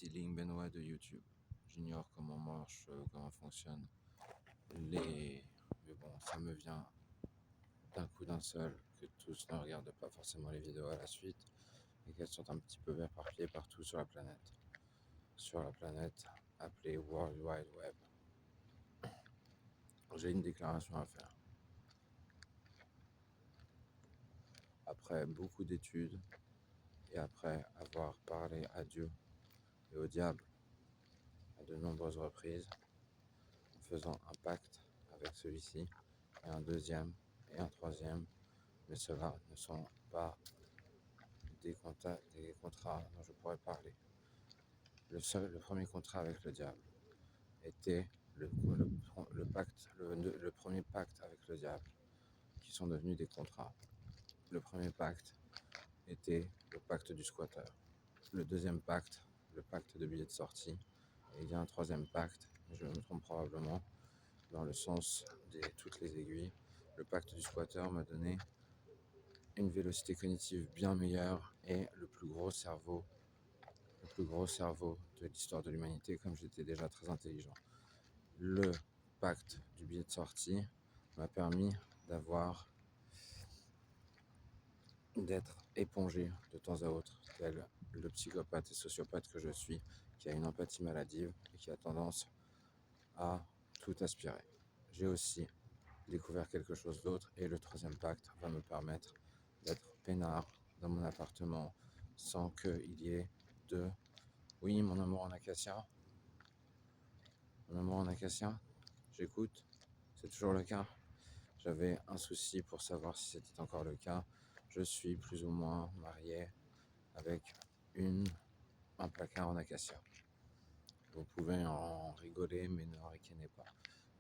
ici Ling Benoît de YouTube. J'ignore comment marche, comment fonctionne les... Mais bon, ça me vient d'un coup d'un seul que tous ne regardent pas forcément les vidéos à la suite et qu'elles sont un petit peu éparpillées partout sur la planète. Sur la planète appelée World Wide Web. J'ai une déclaration à faire. Après beaucoup d'études et après avoir parlé à Dieu et au diable à de nombreuses reprises, en faisant un pacte avec celui-ci, et un deuxième, et un troisième, mais ceux-là ne sont pas des contrats dont je pourrais parler. Le premier contrat avec le diable était le premier pacte avec le diable, qui sont devenus des contrats. Le premier pacte était le pacte du squatter. Le deuxième pacte, le pacte de billets de sortie. Et il y a un troisième pacte, je me trompe probablement, dans le sens de toutes les aiguilles. Le pacte du squatter m'a donné une vélocité cognitive bien meilleure et le plus gros cerveau de l'histoire de l'humanité, comme j'étais déjà très intelligent. Le pacte du billet de sortie m'a permis d'être épongé de temps à autre, tel le psychopathe et sociopathe que je suis, qui a une empathie maladive et qui a tendance à tout aspirer. J'ai aussi découvert quelque chose d'autre et le troisième pacte va me permettre d'être peinard dans mon appartement sans qu'il y ait de... Oui, mon amour en acacia. Mon amour en acacia, j'écoute. C'est toujours le cas. J'avais un souci pour savoir si c'était encore le cas. Je suis plus ou moins marié avec un placard en acacia. Vous pouvez en rigoler, mais ne ricanez pas.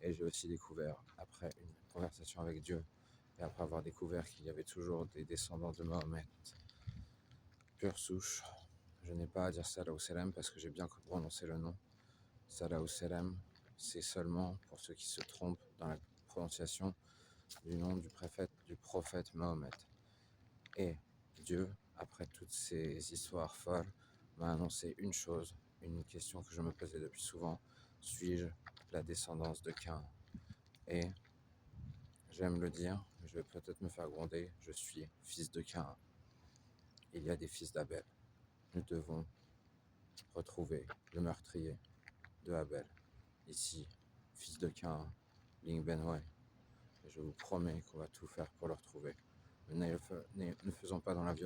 Et j'ai aussi découvert, après une conversation avec Dieu, et après avoir découvert qu'il y avait toujours des descendants de Mahomet, pure souche, je n'ai pas à dire Salah ou Salam parce que j'ai bien prononcé le nom. Salah ou Salam, c'est seulement pour ceux qui se trompent dans la prononciation du nom du prophète Mahomet. Et Dieu, après toutes ces histoires folles, m'a annoncé une chose, une question que je me posais depuis souvent. Suis-je la descendance de Cain? Et j'aime le dire, mais je vais peut-être me faire gronder, je suis fils de Cain. Il y a des fils d'Abel. Nous devons retrouver le meurtrier de Abel. Ici, fils de Cain, Ling Benoît. Et je vous promets qu'on va tout faire pour le retrouver. Mais ne faisons pas dans la violence.